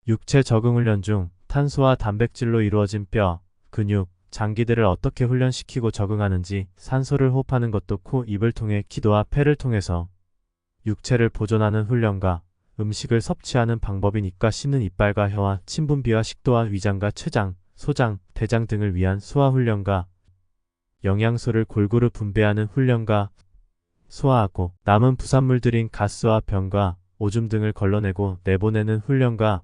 육체 적응 훈련 중 탄수와 단백질로 이루어진 뼈, 근육, 장기들을 어떻게 훈련시키고 적응하는지, 산소를 호흡하는 것도 코, 입을 통해 기도와 폐를 통해서 육체를 보존하는 훈련과 음식을 섭취하는 방법이니까 씹는 이빨과 혀와 침분비와 식도와 위장과 췌장, 소장, 대장 등을 위한 소화 훈련과 영양소를 골고루 분배하는 훈련과 소화하고 남은 부산물들인 가스와 병과 오줌 등을 걸러내고 내보내는 훈련과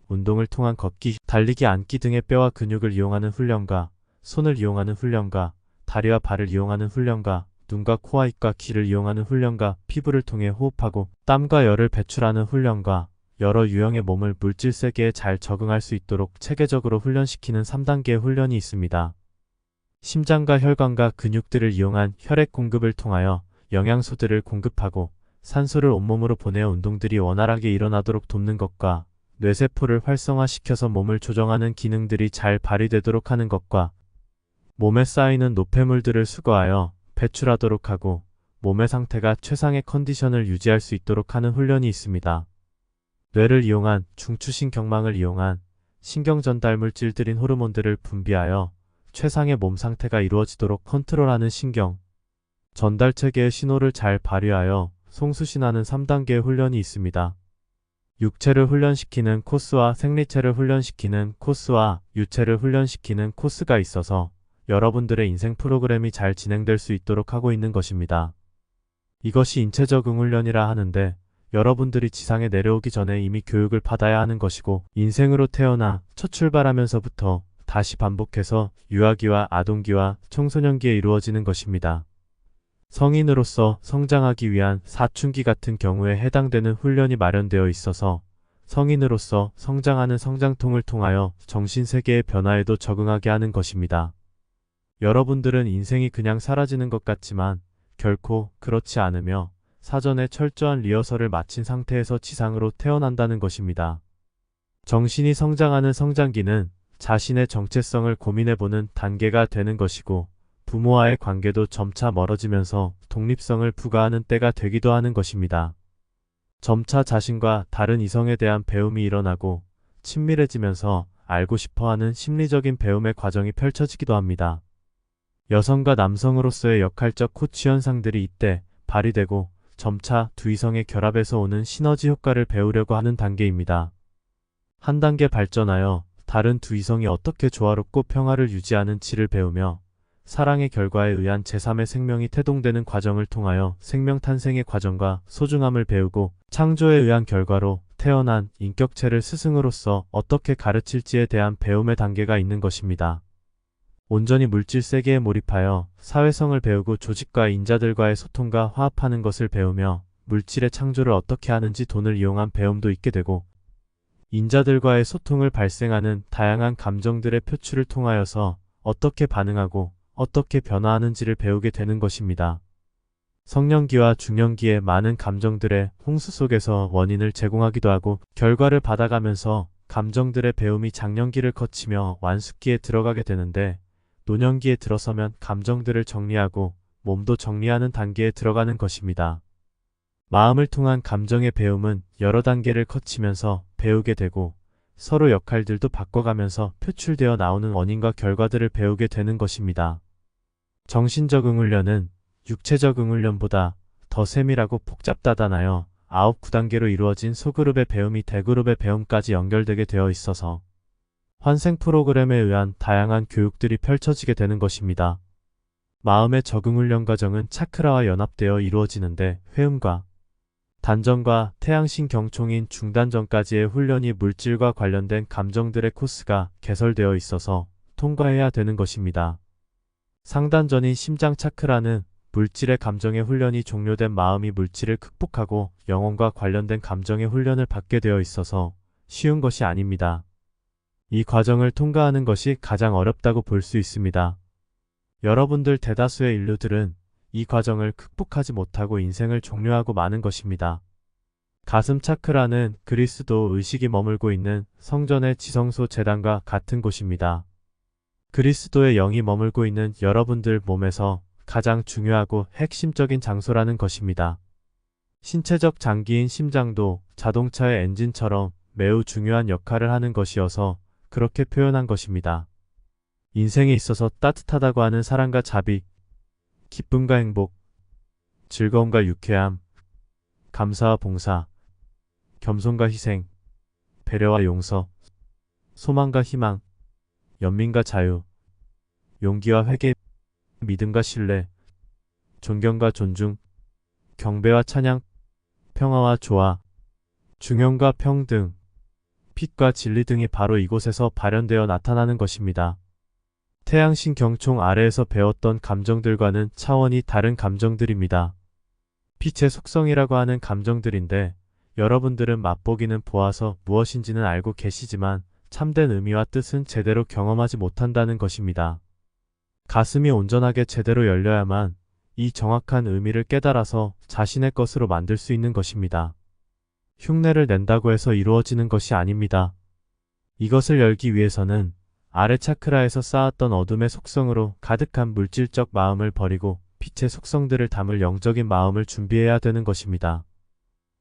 운동을 통한 걷기, 달리기, 앉기 등의 뼈와 근육을 이용하는 훈련과 손을 이용하는 훈련과 다리와 발을 이용하는 훈련과 눈과 코와 입과 귀를 이용하는 훈련과 피부를 통해 호흡하고 땀과 열을 배출하는 훈련과 여러 유형의 몸을 물질 세계에 잘 적응할 수 있도록 체계적으로 훈련시키는 3단계의 훈련이 있습니다. 심장과 혈관과 근육들을 이용한 혈액 공급을 통하여 영양소들을 공급하고 산소를 온몸으로 보내어 운동들이 원활하게 일어나도록 돕는 것과 뇌세포를 활성화시켜서 몸을 조정하는 기능들이 잘 발휘되도록 하는 것과 몸에 쌓이는 노폐물들을 수거하여 배출하도록 하고 몸의 상태가 최상의 컨디션을 유지할 수 있도록 하는 훈련이 있습니다. 뇌를 이용한 중추신경망을 이용한 신경전달물질들인 호르몬들을 분비하여 최상의 몸 상태가 이루어지도록 컨트롤하는 신경 전달체계의 신호를 잘 발휘하여 송수신하는 3단계의 훈련이 있습니다. 육체를 훈련시키는 코스와 생리체를 훈련시키는 코스와 유체를 훈련시키는 코스가 있어서 여러분들의 인생 프로그램이 잘 진행될 수 있도록 하고 있는 것입니다. 이것이 인체 적응 훈련이라 하는데 여러분들이 지상에 내려오기 전에 이미 교육을 받아야 하는 것이고 인생으로 태어나 첫 출발하면서부터 다시 반복해서 유아기와 아동기와 청소년기에 이루어지는 것입니다. 성인으로서 성장하기 위한 사춘기 같은 경우에 해당되는 훈련이 마련되어 있어서 성인으로서 성장하는 성장통을 통하여 정신세계의 변화에도 적응하게 하는 것입니다. 여러분들은 인생이 그냥 사라지는 것 같지만 결코 그렇지 않으며 사전에 철저한 리허설을 마친 상태에서 지상으로 태어난다는 것입니다. 정신이 성장하는 성장기는 자신의 정체성을 고민해보는 단계가 되는 것이고 부모와의 관계도 점차 멀어지면서 독립성을 부과하는 때가 되기도 하는 것입니다. 점차 자신과 다른 이성에 대한 배움이 일어나고 친밀해지면서 알고 싶어하는 심리적인 배움의 과정이 펼쳐지기도 합니다. 여성과 남성으로서의 역할적 코치 현상들이 이때 발휘되고 점차 두 이성의 결합에서 오는 시너지 효과를 배우려고 하는 단계입니다. 한 단계 발전하여 다른 두 이성이 어떻게 조화롭고 평화를 유지하는지를 배우며 사랑의 결과에 의한 제3의 생명이 태동되는 과정을 통하여 생명 탄생의 과정과 소중함을 배우고 창조에 의한 결과로 태어난 인격체를 스승으로서 어떻게 가르칠지에 대한 배움의 단계가 있는 것입니다. 온전히 물질 세계에 몰입하여 사회성을 배우고 조직과 인자들과의 소통과 화합하는 것을 배우며 물질의 창조를 어떻게 하는지 돈을 이용한 배움도 있게 되고 인자들과의 소통을 발생하는 다양한 감정들의 표출을 통하여서 어떻게 반응하고 어떻게 변화하는지를 배우게 되는 것입니다. 성년기와 중년기의 많은 감정들의 홍수 속에서 원인을 제공하기도 하고 결과를 받아가면서 감정들의 배움이 장년기를 거치며 완숙기에 들어가게 되는데 노년기에 들어서면 감정들을 정리하고 몸도 정리하는 단계에 들어가는 것입니다. 마음을 통한 감정의 배움은 여러 단계를 거치면서 배우게 되고 서로 역할들도 바꿔가면서 표출되어 나오는 원인과 결과들을 배우게 되는 것입니다. 정신적 응훈련은 육체적 응훈련보다 더 세밀하고 복잡다단하여 9단계로 이루어진 소그룹의 배움이 대그룹의 배움까지 연결되게 되어 있어서 환생 프로그램에 의한 다양한 교육들이 펼쳐지게 되는 것입니다. 마음의 적응훈련 과정은 차크라와 연합되어 이루어지는데 회음과 단전과 태양신경총인 중단전까지의 훈련이 물질과 관련된 감정들의 코스가 개설되어 있어서 통과해야 되는 것입니다. 상단전인 심장 차크라는 물질의 감정의 훈련이 종료된 마음이 물질을 극복하고 영혼과 관련된 감정의 훈련을 받게 되어 있어서 쉬운 것이 아닙니다. 이 과정을 통과하는 것이 가장 어렵다고 볼 수 있습니다. 여러분들 대다수의 인류들은 이 과정을 극복하지 못하고 인생을 종료하고 마는 것입니다. 가슴 차크라는 그리스도 의식이 머물고 있는 성전의 지성소 제단과 같은 곳입니다. 그리스도의 영이 머물고 있는 여러분들 몸에서 가장 중요하고 핵심적인 장소라는 것입니다. 신체적 장기인 심장도 자동차의 엔진처럼 매우 중요한 역할을 하는 것이어서 그렇게 표현한 것입니다. 인생에 있어서 따뜻하다고 하는 사랑과 자비, 기쁨과 행복, 즐거움과 유쾌함, 감사와 봉사, 겸손과 희생, 배려와 용서, 소망과 희망, 연민과 자유, 용기와 회개, 믿음과 신뢰, 존경과 존중, 경배와 찬양, 평화와 조화, 중용과 평등, 빛과 진리 등이 바로 이곳에서 발현되어 나타나는 것입니다. 태양신 경총 아래에서 배웠던 감정들과는 차원이 다른 감정들입니다. 빛의 속성이라고 하는 감정들인데 여러분들은 맛보기는 보아서 무엇인지는 알고 계시지만 참된 의미와 뜻은 제대로 경험하지 못한다는 것입니다. 가슴이 온전하게 제대로 열려야만 이 정확한 의미를 깨달아서 자신의 것으로 만들 수 있는 것입니다. 흉내를 낸다고 해서 이루어지는 것이 아닙니다. 이것을 열기 위해서는 아래 차크라에서 쌓았던 어둠의 속성으로 가득한 물질적 마음을 버리고 빛의 속성들을 담을 영적인 마음을 준비해야 되는 것입니다.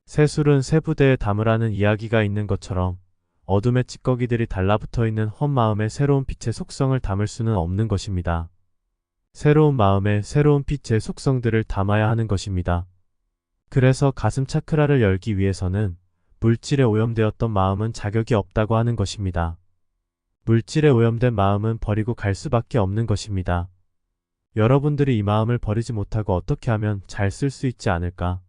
새 술은 새 부대에 담으라는 이야기가 있는 것처럼 어둠의 찌꺼기들이 달라붙어 있는 헛 마음에 새로운 빛의 속성을 담을 수는 없는 것입니다. 새로운 마음에 새로운 빛의 속성들을 담아야 하는 것입니다. 그래서 가슴 차크라를 열기 위해서는 물질에 오염되었던 마음은 자격이 없다고 하는 것입니다. 물질에 오염된 마음은 버리고 갈 수밖에 없는 것입니다. 여러분들이 이 마음을 버리지 못하고 어떻게 하면 잘 쓸 수 있지 않을까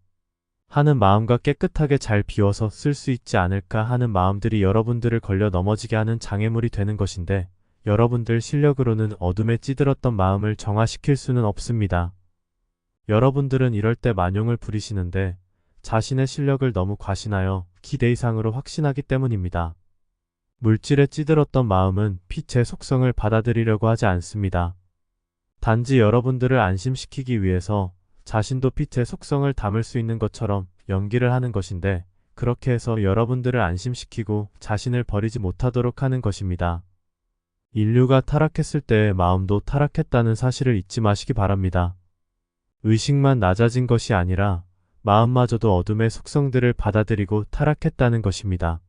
하는 마음과 깨끗하게 잘 비워서 쓸 수 있지 않을까 하는 마음들이 여러분들을 걸려 넘어지게 하는 장애물이 되는 것인데 여러분들 실력으로는 어둠에 찌들었던 마음을 정화시킬 수는 없습니다. 여러분들은 이럴 때 만용을 부리시는데 자신의 실력을 너무 과신하여 기대 이상으로 확신하기 때문입니다. 물질에 찌들었던 마음은 빛의 속성을 받아들이려고 하지 않습니다. 단지 여러분들을 안심시키기 위해서 자신도 빛의 속성을 담을 수 있는 것처럼 연기를 하는 것인데 그렇게 해서 여러분들을 안심시키고 자신을 버리지 못하도록 하는 것입니다. 인류가 타락했을 때의 마음도 타락했다는 사실을 잊지 마시기 바랍니다. 의식만 낮아진 것이 아니라 마음마저도 어둠의 속성들을 받아들이고 타락했다는 것입니다.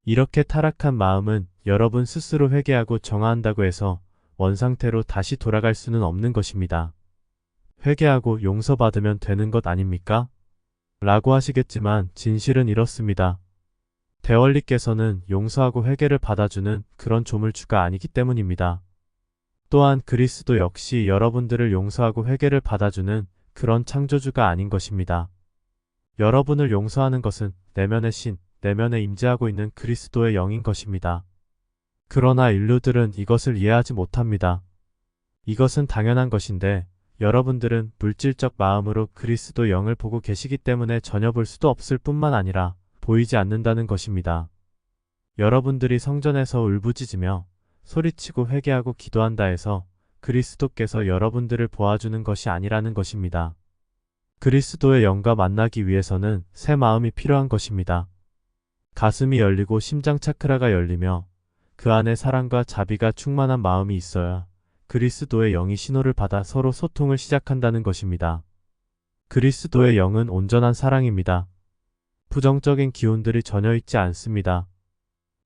이렇게 타락한 마음은 여러분 스스로 회개하고 정화한다고 해서 원상태로 다시 돌아갈 수는 없는 것입니다. 회개하고 용서받으면 되는 것 아닙니까? 라고 하시겠지만 진실은 이렇습니다. 대원리께서는 용서하고 회개를 받아주는 그런 조물주가 아니기 때문입니다. 또한 그리스도 역시 여러분들을 용서하고 회개를 받아주는 그런 창조주가 아닌 것입니다. 여러분을 용서하는 것은 내면의 신, 내면에 임재하고 있는 그리스도의 영인 것입니다. 그러나 인류들은 이것을 이해하지 못합니다. 이것은 당연한 것인데 여러분들은 물질적 마음으로 그리스도 영을 보고 계시기 때문에 전혀 볼 수도 없을 뿐만 아니라 보이지 않는다는 것입니다. 여러분들이 성전에서 울부짖으며 소리치고 회개하고 기도한다 해서 그리스도께서 여러분들을 보아주는 것이 아니라는 것입니다. 그리스도의 영과 만나기 위해서는 새 마음이 필요한 것입니다. 가슴이 열리고 심장 차크라가 열리며 그 안에 사랑과 자비가 충만한 마음이 있어야 그리스도의 영이 신호를 받아 서로 소통을 시작한다는 것입니다. 그리스도의 영은 온전한 사랑입니다. 부정적인 기운들이 전혀 있지 않습니다.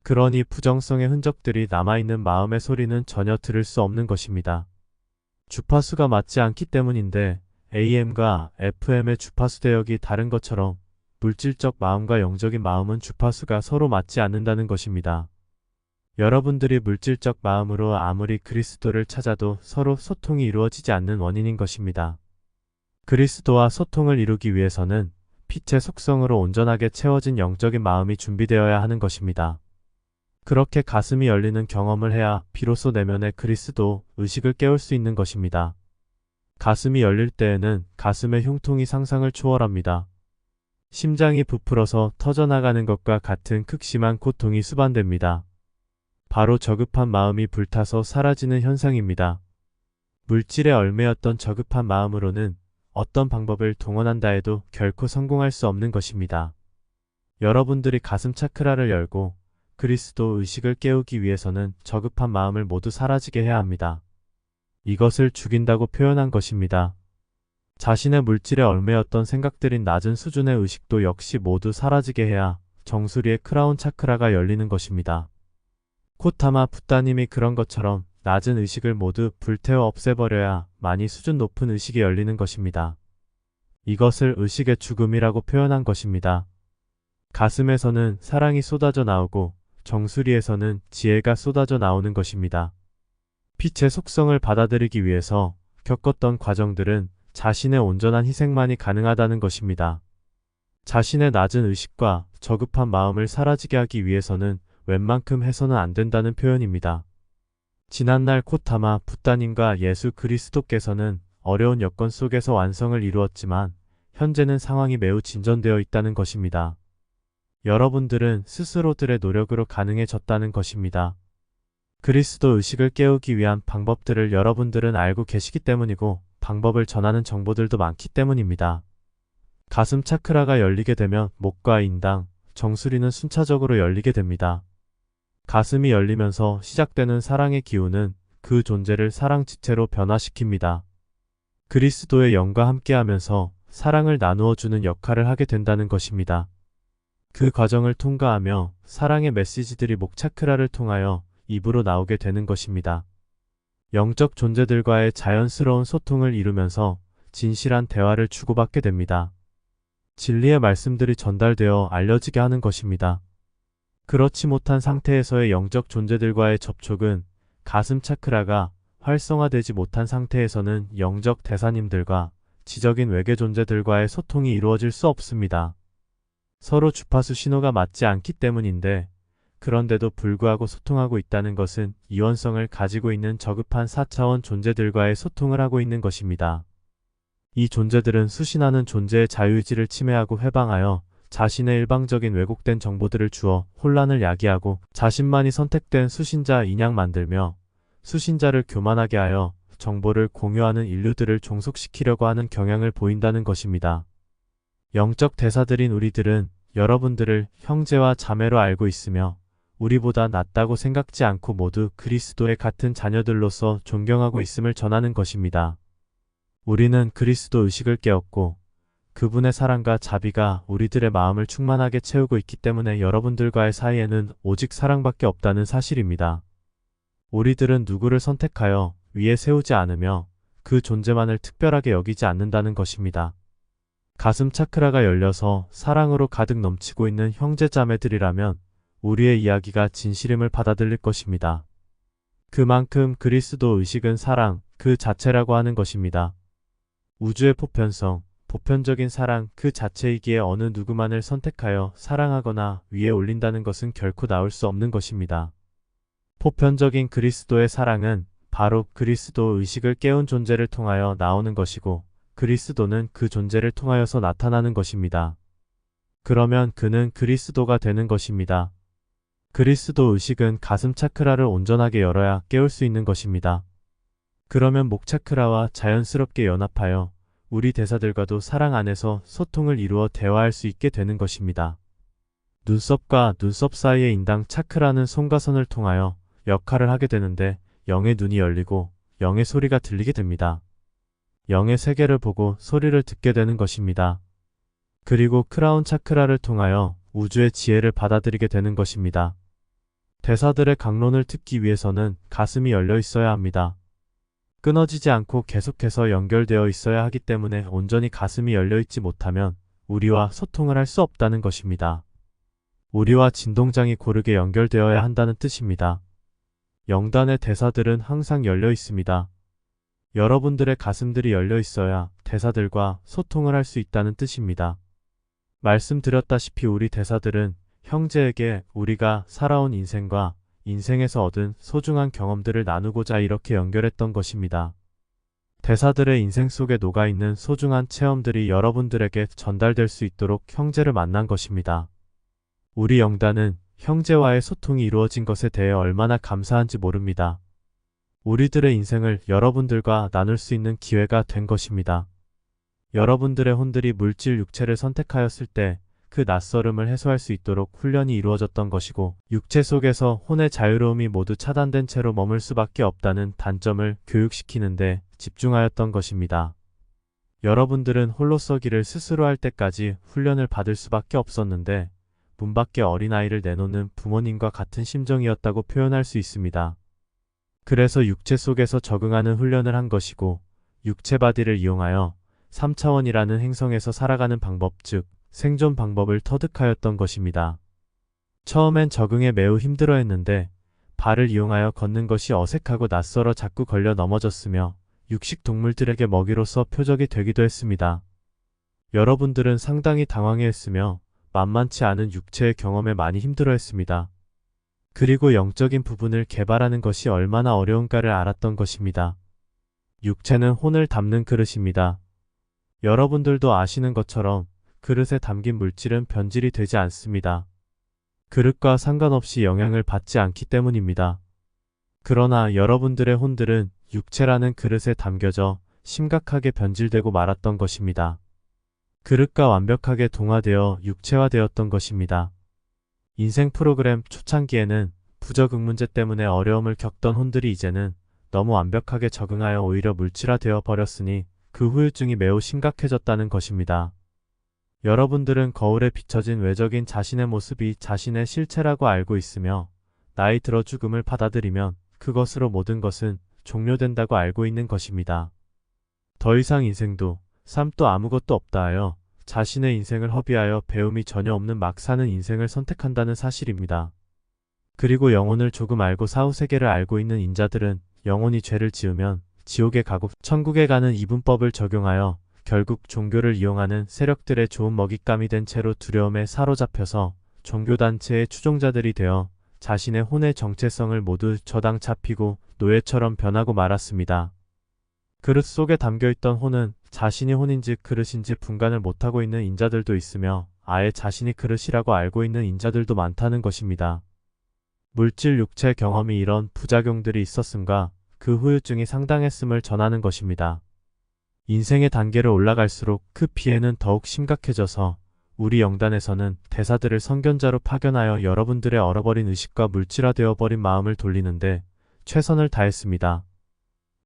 그러니 부정성의 흔적들이 남아있는 마음의 소리는 전혀 들을 수 없는 것입니다. 주파수가 맞지 않기 때문인데 AM과 FM의 주파수 대역이 다른 것처럼 물질적 마음과 영적인 마음은 주파수가 서로 맞지 않는다는 것입니다. 여러분들이 물질적 마음으로 아무리 그리스도를 찾아도 서로 소통이 이루어지지 않는 원인인 것입니다. 그리스도와 소통을 이루기 위해서는 빛의 속성으로 온전하게 채워진 영적인 마음이 준비되어야 하는 것입니다. 그렇게 가슴이 열리는 경험을 해야 비로소 내면의 그리스도 의식을 깨울 수 있는 것입니다. 가슴이 열릴 때에는 가슴의 흉통이 상상을 초월합니다. 심장이 부풀어서 터져나가는 것과 같은 극심한 고통이 수반됩니다. 바로 저급한 마음이 불타서 사라지는 현상입니다. 물질에 얽매였던 저급한 마음으로는 어떤 방법을 동원한다 해도 결코 성공할 수 없는 것입니다. 여러분들이 가슴 차크라를 열고 그리스도 의식을 깨우기 위해서는 저급한 마음을 모두 사라지게 해야 합니다. 이것을 죽인다고 표현한 것입니다. 자신의 물질에 얽매였던 생각들인 낮은 수준의 의식도 역시 모두 사라지게 해야 정수리의 크라운 차크라가 열리는 것입니다. 코타마 붓다님이 그런 것처럼 낮은 의식을 모두 불태워 없애버려야 많이 수준 높은 의식이 열리는 것입니다. 이것을 의식의 죽음이라고 표현한 것입니다. 가슴에서는 사랑이 쏟아져 나오고 정수리에서는 지혜가 쏟아져 나오는 것입니다. 빛의 속성을 받아들이기 위해서 겪었던 과정들은 자신의 온전한 희생만이 가능하다는 것입니다. 자신의 낮은 의식과 저급한 마음을 사라지게 하기 위해서는 웬만큼 해서는 안 된다는 표현입니다. 지난날 코타마 붓다님과 예수 그리스도께서는 어려운 여건 속에서 완성을 이루었지만 현재는 상황이 매우 진전되어 있다는 것입니다. 여러분들은 스스로들의 노력으로 가능해졌다는 것입니다. 그리스도 의식을 깨우기 위한 방법들을 여러분들은 알고 계시기 때문이고 방법을 전하는 정보들도 많기 때문입니다. 가슴 차크라가 열리게 되면 목과 인당, 정수리는 순차적으로 열리게 됩니다. 가슴이 열리면서 시작되는 사랑의 기운은 그 존재를 사랑 지체로 변화시킵니다. 그리스도의 영과 함께하면서 사랑을 나누어 주는 역할을 하게 된다는 것입니다. 그 과정을 통과하며 사랑의 메시지들이 목 차크라를 통하여 입으로 나오게 되는 것입니다. 영적 존재들과의 자연스러운 소통을 이루면서 진실한 대화를 주고받게 됩니다. 진리의 말씀들이 전달되어 알려지게 하는 것입니다. 그렇지 못한 상태에서의 영적 존재들과의 접촉은 가슴 차크라가 활성화되지 못한 상태에서는 영적 대사님들과 지적인 외계 존재들과의 소통이 이루어질 수 없습니다. 서로 주파수 신호가 맞지 않기 때문인데 그런데도 불구하고 소통하고 있다는 것은 이원성을 가지고 있는 저급한 4차원 존재들과의 소통을 하고 있는 것입니다. 이 존재들은 수신하는 존재의 자유의지를 침해하고 해방하여 자신의 일방적인 왜곡된 정보들을 주어 혼란을 야기하고 자신만이 선택된 수신자 인양 만들며 수신자를 교만하게 하여 정보를 공유하는 인류들을 종속시키려고 하는 경향을 보인다는 것입니다. 영적 대사들인 우리들은 여러분들을 형제와 자매로 알고 있으며 우리보다 낫다고 생각지 않고 모두 그리스도의 같은 자녀들로서 존경하고 있음을 전하는 것입니다. 우리는 그리스도 의식을 깨웠고 그분의 사랑과 자비가 우리들의 마음을 충만하게 채우고 있기 때문에 여러분들과의 사이에는 오직 사랑밖에 없다는 사실입니다. 우리들은 누구를 선택하여 위에 세우지 않으며 그 존재만을 특별하게 여기지 않는다는 것입니다. 가슴 차크라가 열려서 사랑으로 가득 넘치고 있는 형제자매들이라면 우리의 이야기가 진실임을 받아들일 것입니다. 그만큼 그리스도 의식은 사랑 그 자체라고 하는 것입니다. 우주의 보편성, 보편적인 사랑 그 자체이기에 어느 누구만을 선택하여 사랑하거나 위에 올린다는 것은 결코 나올 수 없는 것입니다. 보편적인 그리스도의 사랑은 바로 그리스도 의식을 깨운 존재를 통하여 나오는 것이고 그리스도는 그 존재를 통하여서 나타나는 것입니다. 그러면 그는 그리스도가 되는 것입니다. 그리스도 의식은 가슴 차크라를 온전하게 열어야 깨울 수 있는 것입니다. 그러면 목 차크라와 자연스럽게 연합하여 우리 대사들과도 사랑 안에서 소통을 이루어 대화할 수 있게 되는 것입니다. 눈썹과 눈썹 사이의 인당 차크라는 손과 손을 통하여 역할을 하게 되는데 영의 눈이 열리고 영의 소리가 들리게 됩니다. 영의 세계를 보고 소리를 듣게 되는 것입니다. 그리고 크라운 차크라를 통하여 우주의 지혜를 받아들이게 되는 것입니다. 대사들의 강론을 듣기 위해서는 가슴이 열려 있어야 합니다. 끊어지지 않고 계속해서 연결되어 있어야 하기 때문에 온전히 가슴이 열려 있지 못하면 우리와 소통을 할 수 없다는 것입니다. 우리와 진동장이 고르게 연결되어야 한다는 뜻입니다. 영단의 대사들은 항상 열려 있습니다. 여러분들의 가슴들이 열려 있어야 대사들과 소통을 할 수 있다는 뜻입니다. 말씀드렸다시피 우리 대사들은 형제에게 우리가 살아온 인생과 인생에서 얻은 소중한 경험들을 나누고자 이렇게 연결했던 것입니다. 대사들의 인생 속에 녹아있는 소중한 체험들이 여러분들에게 전달될 수 있도록 형제를 만난 것입니다. 우리 영단은 형제와의 소통이 이루어진 것에 대해 얼마나 감사한지 모릅니다. 우리들의 인생을 여러분들과 나눌 수 있는 기회가 된 것입니다. 여러분들의 혼들이 물질 육체를 선택하였을 때 그 낯설음을 해소할 수 있도록 훈련이 이루어졌던 것이고 육체 속에서 혼의 자유로움이 모두 차단된 채로 머물 수밖에 없다는 단점을 교육시키는데 집중하였던 것입니다. 여러분들은 홀로서기를 스스로 할 때까지 훈련을 받을 수밖에 없었는데 문 밖에 어린아이를 내놓는 부모님과 같은 심정이었다고 표현할 수 있습니다. 그래서 육체 속에서 적응하는 훈련을 한 것이고, 육체 바디를 이용하여 3차원이라는 행성에서 살아가는 방법, 즉 생존 방법을 터득하였던 것입니다. 처음엔 적응에 매우 힘들어했는데 발을 이용하여 걷는 것이 어색하고 낯설어 자꾸 걸려 넘어졌으며 육식 동물들에게 먹이로서 표적이 되기도 했습니다. 여러분들은 상당히 당황해했으며 만만치 않은 육체의 경험에 많이 힘들어했습니다. 그리고 영적인 부분을 개발하는 것이 얼마나 어려운가를 알았던 것입니다. 육체는 혼을 담는 그릇입니다. 여러분들도 아시는 것처럼 그릇에 담긴 물질은 변질이 되지 않습니다. 그릇과 상관없이 영향을 받지 않기 때문입니다. 그러나 여러분들의 혼들은 육체라는 그릇에 담겨져 심각하게 변질되고 말았던 것입니다. 그릇과 완벽하게 동화되어 육체화되었던 것입니다. 인생 프로그램 초창기에는 부적응 문제 때문에 어려움을 겪던 혼들이 이제는 너무 완벽하게 적응하여 오히려 물질화되어 버렸으니 그 후유증이 매우 심각해졌다는 것입니다. 여러분들은 거울에 비춰진 외적인 자신의 모습이 자신의 실체라고 알고 있으며 나이 들어 죽음을 받아들이면 그것으로 모든 것은 종료된다고 알고 있는 것입니다. 더 이상 인생도 삶도 아무것도 없다 하여 자신의 인생을 허비하여 배움이 전혀 없는 막 사는 인생을 선택한다는 사실입니다. 그리고 영혼을 조금 알고 사후세계를 알고 있는 인자들은 영혼이 죄를 지으면 지옥에 가고 천국에 가는 이분법을 적용하여 결국 종교를 이용하는 세력들의 좋은 먹잇감이 된 채로 두려움에 사로잡혀서 종교단체의 추종자들이 되어 자신의 혼의 정체성을 모두 저당 잡히고 노예처럼 변하고 말았습니다. 그릇 속에 담겨있던 혼은 자신이 혼인지 그릇인지 분간을 못하고 있는 인자들도 있으며 아예 자신이 그릇이라고 알고 있는 인자들도 많다는 것입니다. 물질 육체 경험이 이런 부작용들이 있었음과 그 후유증이 상당했음을 전하는 것입니다. 인생의 단계를 올라갈수록 그 피해는 더욱 심각해져서 우리 영단에서는 대사들을 선견자로 파견하여 여러분들의 얼어버린 의식과 물질화되어 버린 마음을 돌리는데 최선을 다했습니다.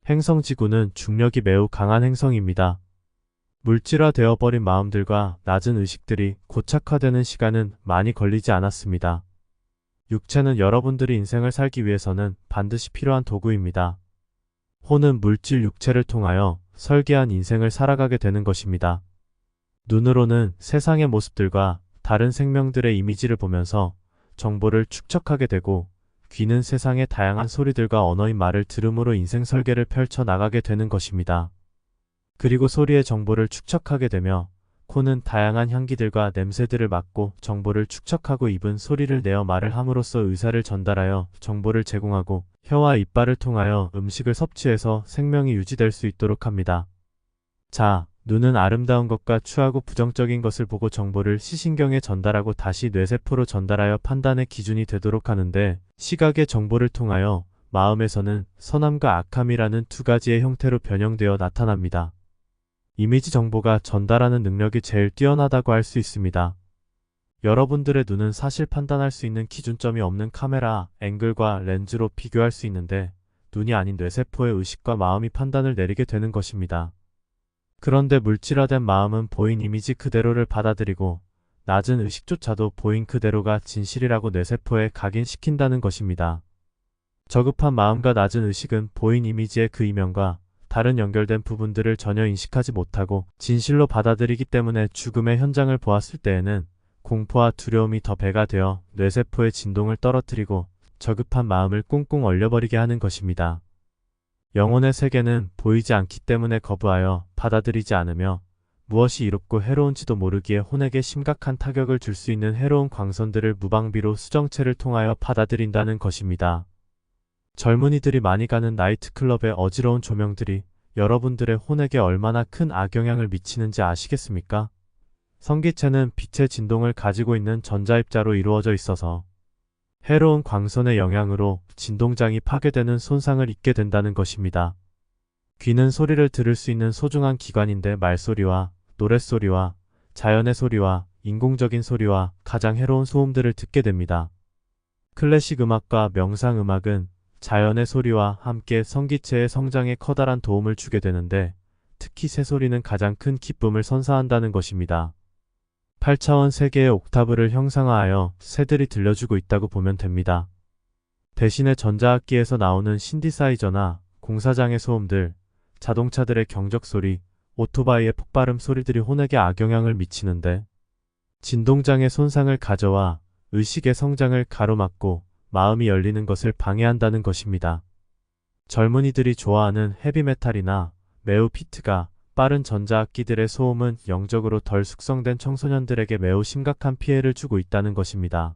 행성지구는 중력이 매우 강한 행성입니다. 물질화되어 버린 마음들과 낮은 의식들이 고착화되는 시간은 많이 걸리지 않았습니다. 육체는 여러분들이 인생을 살기 위해서는 반드시 필요한 도구입니다. 혼은 물질 육체를 통하여 설계한 인생을 살아가게 되는 것입니다. 눈으로는 세상의 모습들과 다른 생명들의 이미지를 보면서 정보를 축적하게 되고 귀는 세상의 다양한 소리들과 언어인 말을 들음으로 인생 설계를 펼쳐 나가게 되는 것입니다. 그리고 소리의 정보를 축적하게 되며 코는 다양한 향기들과 냄새들을 맡고 정보를 축적하고 입은 소리를 내어 말을 함으로써 의사를 전달하여 정보를 제공하고 혀와 이빨을 통하여 음식을 섭취해서 생명이 유지될 수 있도록 합니다. 자, 눈은 아름다운 것과 추하고 부정적인 것을 보고 정보를 시신경에 전달하고 다시 뇌세포로 전달하여 판단의 기준이 되도록 하는데 시각의 정보를 통하여 마음에서는 선함과 악함이라는 두 가지의 형태로 변형되어 나타납니다. 이미지 정보가 전달하는 능력이 제일 뛰어나다고 할 수 있습니다. 여러분들의 눈은 사실 판단할 수 있는 기준점이 없는 카메라, 앵글과 렌즈로 비교할 수 있는데 눈이 아닌 뇌세포의 의식과 마음이 판단을 내리게 되는 것입니다. 그런데 물질화된 마음은 보인 이미지 그대로를 받아들이고 낮은 의식조차도 보인 그대로가 진실이라고 뇌세포에 각인시킨다는 것입니다. 저급한 마음과 낮은 의식은 보인 이미지의 그 이면과 다른 연결된 부분들을 전혀 인식하지 못하고 진실로 받아들이기 때문에 죽음의 현장을 보았을 때에는 공포와 두려움이 더 배가 되어 뇌세포의 진동을 떨어뜨리고 저급한 마음을 꽁꽁 얼려버리게 하는 것입니다. 영혼의 세계는 보이지 않기 때문에 거부하여 받아들이지 않으며 무엇이 이롭고 해로운지도 모르기에 혼에게 심각한 타격을 줄 수 있는 해로운 광선들을 무방비로 수정체를 통하여 받아들인다는 것입니다. 젊은이들이 많이 가는 나이트클럽의 어지러운 조명들이 여러분들의 혼에게 얼마나 큰 악영향을 미치는지 아시겠습니까? 성기체는 빛의 진동을 가지고 있는 전자입자로 이루어져 있어서 해로운 광선의 영향으로 진동장이 파괴되는 손상을 입게 된다는 것입니다. 귀는 소리를 들을 수 있는 소중한 기관인데 말소리와 노랫소리와 자연의 소리와 인공적인 소리와 가장 해로운 소음들을 듣게 됩니다. 클래식 음악과 명상 음악은 자연의 소리와 함께 성기체의 성장에 커다란 도움을 주게 되는데 특히 새소리는 가장 큰 기쁨을 선사한다는 것입니다. 8차원 세계의 옥타브를 형상화하여 새들이 들려주고 있다고 보면 됩니다. 대신에 전자악기에서 나오는 신디사이저나 공사장의 소음들, 자동차들의 경적 소리, 오토바이의 폭발음 소리들이 혼에게 악영향을 미치는데 진동장의 손상을 가져와 의식의 성장을 가로막고 마음이 열리는 것을 방해한다는 것입니다. 젊은이들이 좋아하는 헤비메탈이나 매우 비트가 빠른 전자악기들의 소음은 영적으로 덜 숙성된 청소년들에게 매우 심각한 피해를 주고 있다는 것입니다.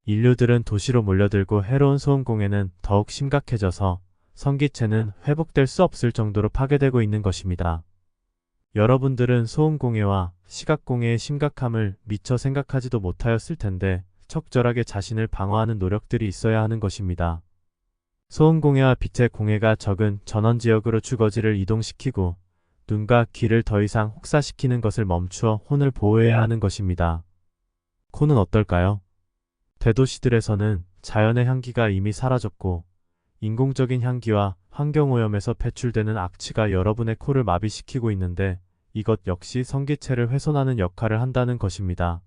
인류들은 도시로 몰려들고 해로운 소음 공해는 더욱 심각해져서 성기체는 회복될 수 없을 정도로 파괴되고 있는 것입니다. 여러분들은 소음 공해와 시각 공해의 심각함을 미처 생각하지도 못하였을 텐데 적절하게 자신을 방어하는 노력들이 있어야 하는 것입니다. 소음 공해와 빛의 공해가 적은 전원지역으로 주거지를 이동시키고 눈과 귀를 더 이상 혹사시키는 것을 멈추어 혼을 보호해야 하는 것입니다. 코는 어떨까요? 대도시들에서는 자연의 향기가 이미 사라졌고 인공적인 향기와 환경오염에서 배출되는 악취가 여러분의 코를 마비시키고 있는데 이것 역시 성기체를 훼손하는 역할을 한다는 것입니다.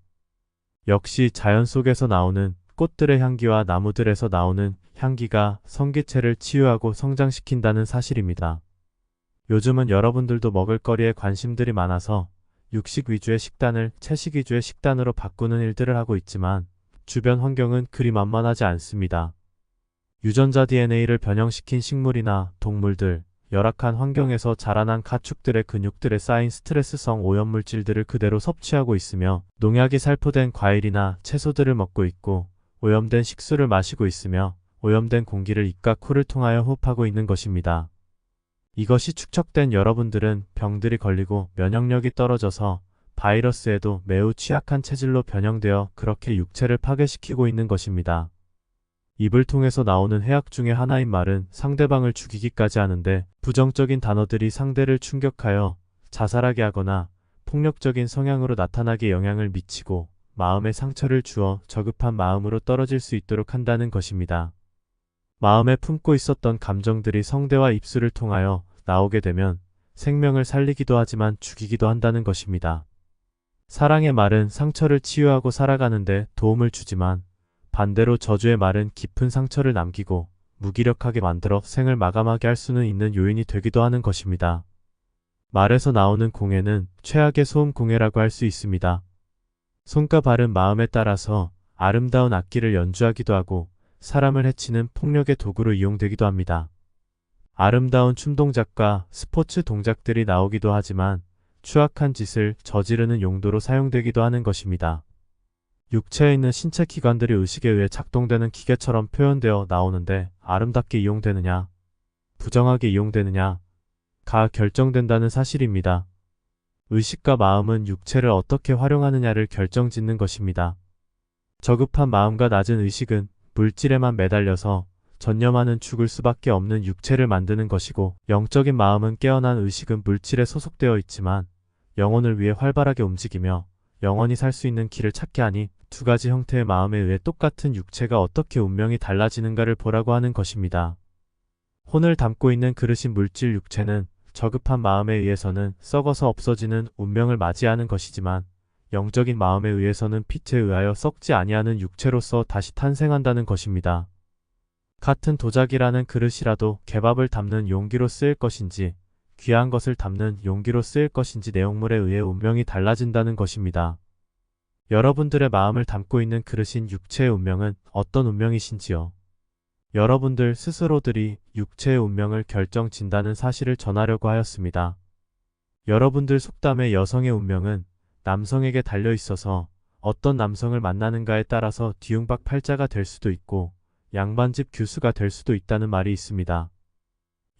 역시 자연 속에서 나오는 꽃들의 향기와 나무들에서 나오는 향기가 성기체를 치유하고 성장시킨다는 사실입니다. 요즘은 여러분들도 먹을거리에 관심들이 많아서 육식 위주의 식단을 채식 위주의 식단으로 바꾸는 일들을 하고 있지만 주변 환경은 그리 만만하지 않습니다. 유전자 DNA를 변형시킨 식물이나 동물들, 열악한 환경에서 자라난 가축들의 근육들에 쌓인 스트레스성 오염물질들을 그대로 섭취하고 있으며 농약이 살포된 과일이나 채소들을 먹고 있고 오염된 식수를 마시고 있으며 오염된 공기를 입과 코를 통하여 호흡하고 있는 것입니다. 이것이 축적된 여러분들은 병들이 걸리고 면역력이 떨어져서 바이러스에도 매우 취약한 체질로 변형되어 그렇게 육체를 파괴시키고 있는 것입니다. 입을 통해서 나오는 해악 중의 하나인 말은 상대방을 죽이기까지 하는데 부정적인 단어들이 상대를 충격하여 자살하게 하거나 폭력적인 성향으로 나타나게 영향을 미치고 마음에 상처를 주어 저급한 마음으로 떨어질 수 있도록 한다는 것입니다. 마음에 품고 있었던 감정들이 성대와 입술을 통하여 나오게 되면 생명을 살리기도 하지만 죽이기도 한다는 것입니다. 사랑의 말은 상처를 치유하고 살아가는데 도움을 주지만 반대로 저주의 말은 깊은 상처를 남기고 무기력하게 만들어 생을 마감하게 할 수는 있는 요인이 되기도 하는 것입니다. 말에서 나오는 공해는 최악의 소음 공해라고 할 수 있습니다. 손과 발은 마음에 따라서 아름다운 악기를 연주하기도 하고 사람을 해치는 폭력의 도구로 이용되기도 합니다. 아름다운 춤 동작과 스포츠 동작들이 나오기도 하지만 추악한 짓을 저지르는 용도로 사용되기도 하는 것입니다. 육체에 있는 신체 기관들이 의식에 의해 작동되는 기계처럼 표현되어 나오는데 아름답게 이용되느냐, 부정하게 이용되느냐가 결정된다는 사실입니다. 의식과 마음은 육체를 어떻게 활용하느냐를 결정짓는 것입니다. 저급한 마음과 낮은 의식은 물질에만 매달려서 전념하는 죽을 수밖에 없는 육체를 만드는 것이고 영적인 마음은 깨어난 의식은 물질에 소속되어 있지만 영혼을 위해 활발하게 움직이며 영원히 살 수 있는 길을 찾게 하니 두 가지 형태의 마음에 의해 똑같은 육체가 어떻게 운명이 달라지는가를 보라고 하는 것입니다. 혼을 담고 있는 그릇인 물질 육체는 저급한 마음에 의해서는 썩어서 없어지는 운명을 맞이하는 것이지만 영적인 마음에 의해서는 빛에 의하여 썩지 아니하는 육체로서 다시 탄생한다는 것입니다. 같은 도자기라는 그릇이라도 개밥을 담는 용기로 쓰일 것인지 귀한 것을 담는 용기로 쓰일 것인지 내용물에 의해 운명이 달라진다는 것입니다. 여러분들의 마음을 담고 있는 그릇인 육체의 운명은 어떤 운명이신지요? 여러분들 스스로들이 육체의 운명을 결정진다는 사실을 전하려고 하였습니다. 여러분들 속담의 여성의 운명은 남성에게 달려 있어서 어떤 남성을 만나는가에 따라서 뒤움박 팔자가 될 수도 있고 양반집 교수가 될 수도 있다는 말이 있습니다.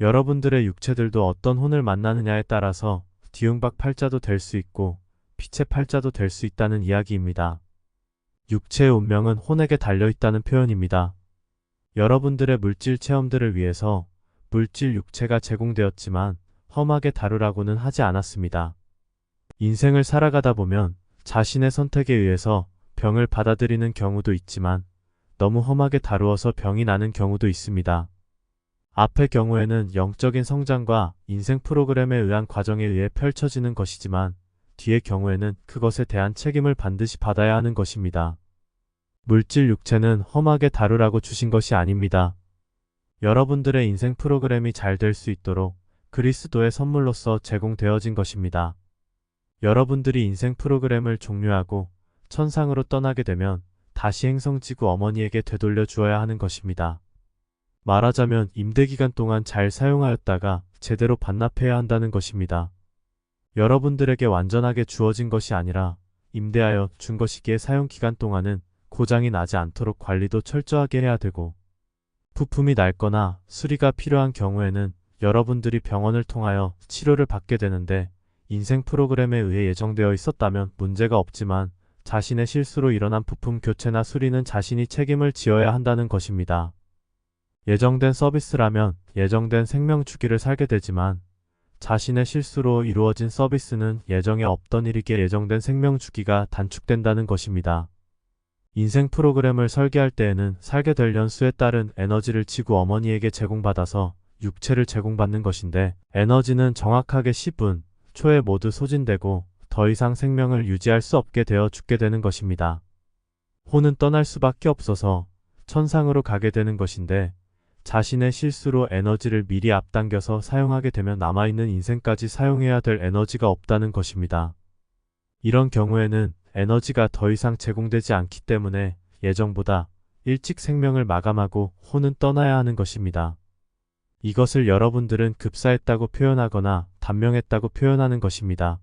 여러분들의 육체들도 어떤 혼을 만나느냐에 따라서 뒤움박 팔자도 될 수 있고 빛의 팔자도 될 수 있다는 이야기입니다. 육체의 운명은 혼에게 달려있다는 표현입니다. 여러분들의 물질 체험들을 위해서 물질 육체가 제공되었지만 험하게 다루라고는 하지 않았습니다. 인생을 살아가다 보면 자신의 선택에 의해서 병을 받아들이는 경우도 있지만 너무 험하게 다루어서 병이 나는 경우도 있습니다. 앞의 경우에는 영적인 성장과 인생 프로그램에 의한 과정에 의해 펼쳐지는 것이지만 뒤의 경우에는 그것에 대한 책임을 반드시 받아야 하는 것입니다. 물질 육체는 험하게 다루라고 주신 것이 아닙니다. 여러분들의 인생 프로그램이 잘 될 수 있도록 그리스도의 선물로서 제공되어진 것입니다. 여러분들이 인생 프로그램을 종료하고 천상으로 떠나게 되면 다시 행성지구 어머니에게 되돌려 주어야 하는 것입니다. 말하자면 임대기간 동안 잘 사용하였다가 제대로 반납해야 한다는 것입니다. 여러분들에게 완전하게 주어진 것이 아니라 임대하여 준 것이기에 사용기간 동안은 고장이 나지 않도록 관리도 철저하게 해야 되고, 부품이 낡거나 수리가 필요한 경우에는 여러분들이 병원을 통하여 치료를 받게 되는데, 인생 프로그램에 의해 예정되어 있었다면 문제가 없지만 자신의 실수로 일어난 부품 교체나 수리는 자신이 책임을 지어야 한다는 것입니다. 예정된 서비스라면 예정된 생명 주기를 살게 되지만, 자신의 실수로 이루어진 서비스는 예정에 없던 일이기에 예정된 생명 주기가 단축된다는 것입니다. 인생 프로그램을 설계할 때에는 살게 될 연수에 따른 에너지를 지구 어머니에게 제공받아서 육체를 제공받는 것인데, 에너지는 정확하게 10분 초에 모두 소진되고 더 이상 생명을 유지할 수 없게 되어 죽게 되는 것입니다. 혼은 떠날 수밖에 없어서 천상으로 가게 되는 것인데, 자신의 실수로 에너지를 미리 앞당겨서 사용하게 되면 남아있는 인생까지 사용해야 될 에너지가 없다는 것입니다. 이런 경우에는 에너지가 더 이상 제공되지 않기 때문에 예정보다 일찍 생명을 마감하고 혼은 떠나야 하는 것입니다. 이것을 여러분들은 급사했다고 표현하거나 단명했다고 표현하는 것입니다.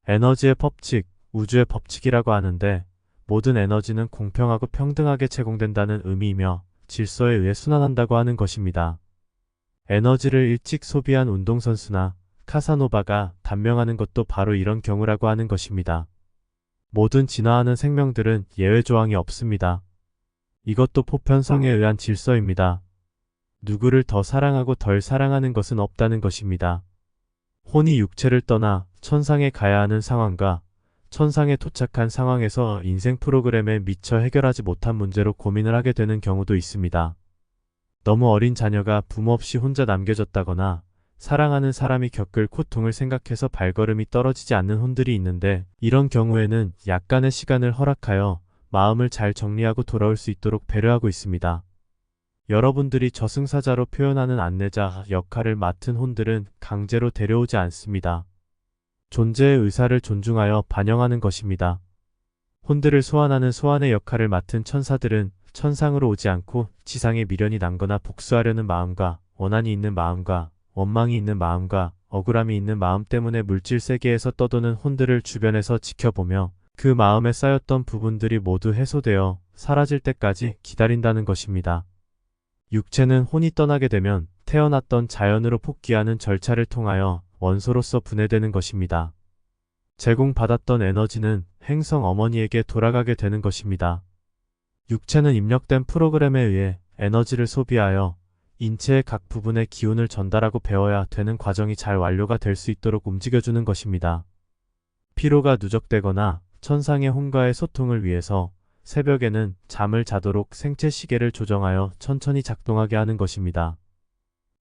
에너지의 법칙, 우주의 법칙이라고 하는데, 모든 에너지는 공평하고 평등하게 제공된다는 의미이며 질서에 의해 순환한다고 하는 것입니다. 에너지를 일찍 소비한 운동선수나 카사노바가 단명하는 것도 바로 이런 경우라고 하는 것입니다. 모든 진화하는 생명들은 예외 조항이 없습니다. 이것도 보편성에 의한 질서입니다. 누구를 더 사랑하고 덜 사랑하는 것은 없다는 것입니다. 혼이 육체를 떠나 천상에 가야 하는 상황과 천상에 도착한 상황에서 인생 프로그램에 미처 해결하지 못한 문제로 고민을 하게 되는 경우도 있습니다. 너무 어린 자녀가 부모 없이 혼자 남겨졌다거나 사랑하는 사람이 겪을 고통을 생각해서 발걸음이 떨어지지 않는 혼들이 있는데, 이런 경우에는 약간의 시간을 허락하여 마음을 잘 정리하고 돌아올 수 있도록 배려하고 있습니다. 여러분들이 저승사자로 표현하는 안내자 역할을 맡은 혼들은 강제로 데려오지 않습니다. 존재의 의사를 존중하여 반영하는 것입니다. 혼들을 소환하는 소환의 역할을 맡은 천사들은 천상으로 오지 않고 지상에 미련이 남거나 복수하려는 마음과 원한이 있는 마음과 원망이 있는 마음과 억울함이 있는 마음 때문에 물질 세계에서 떠도는 혼들을 주변에서 지켜보며 그 마음에 쌓였던 부분들이 모두 해소되어 사라질 때까지 기다린다는 것입니다. 육체는 혼이 떠나게 되면 태어났던 자연으로 복귀하는 절차를 통하여 원소로서 분해되는 것입니다. 제공받았던 에너지는 행성 어머니에게 돌아가게 되는 것입니다. 육체는 입력된 프로그램에 의해 에너지를 소비하여 인체의 각 부분의 기운을 전달하고 배워야 되는 과정이 잘 완료가 될 수 있도록 움직여주는 것입니다. 피로가 누적되거나 천상의 혼과의 소통을 위해서 새벽에는 잠을 자도록 생체 시계를 조정하여 천천히 작동하게 하는 것입니다.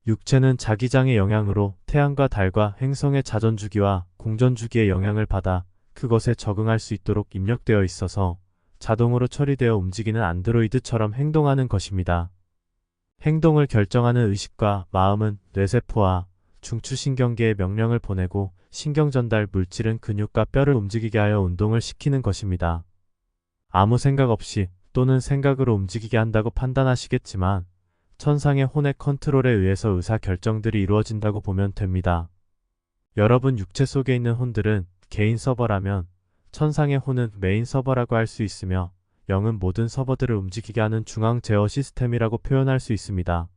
육체는 자기장의 영향으로 태양과 달과 행성의 자전주기와 공전주기의 영향을 받아 그것에 적응할 수 있도록 입력되어 있어서 자동으로 처리되어 움직이는 안드로이드처럼 행동하는 것입니다. 행동을 결정하는 의식과 마음은 뇌세포와 중추신경계에 명령을 보내고 신경전달 물질은 근육과 뼈를 움직이게 하여 운동을 시키는 것입니다. 아무 생각 없이 또는 생각으로 움직이게 한다고 판단하시겠지만 천상의 혼의 컨트롤에 의해서 의사결정들이 이루어진다고 보면 됩니다. 여러분 육체 속에 있는 혼들은 개인 서버라면 천상의 혼은 메인 서버라고 할 수 있으며, 영은 모든 서버들을 움직이게 하는 중앙 제어 시스템이라고 표현할 수 있습니다.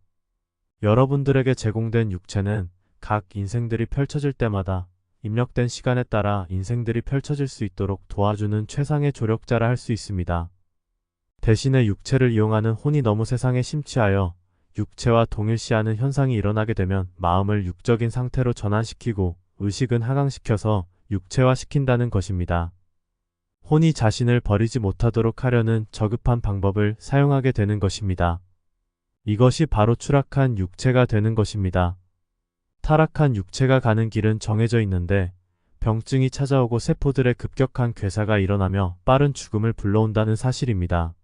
여러분들에게 제공된 육체는 각 인생들이 펼쳐질 때마다 입력된 시간에 따라 인생들이 펼쳐질 수 있도록 도와주는 최상의 조력자라 할 수 있습니다. 대신에 육체를 이용하는 혼이 너무 세상에 심취하여 육체와 동일시하는 현상이 일어나게 되면 마음을 육적인 상태로 전환시키고 의식은 하강시켜서 육체화시킨다는 것입니다. 혼이 자신을 버리지 못하도록 하려는 저급한 방법을 사용하게 되는 것입니다. 이것이 바로 추락한 육체가 되는 것입니다. 타락한 육체가 가는 길은 정해져 있는데 병증이 찾아오고 세포들의 급격한 괴사가 일어나며 빠른 죽음을 불러온다는 사실입니다.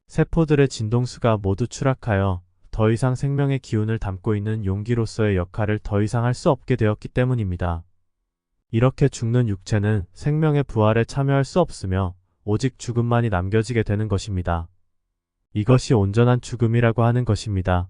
세포들의 진동수가 모두 추락하여 더 이상 생명의 기운을 담고 있는 용기로서의 역할을 더 이상 할 수 없게 되었기 때문입니다. 이렇게 죽는 육체는 생명의 부활에 참여할 수 없으며 오직 죽음만이 남겨지게 되는 것입니다. 이것이 온전한 죽음이라고 하는 것입니다.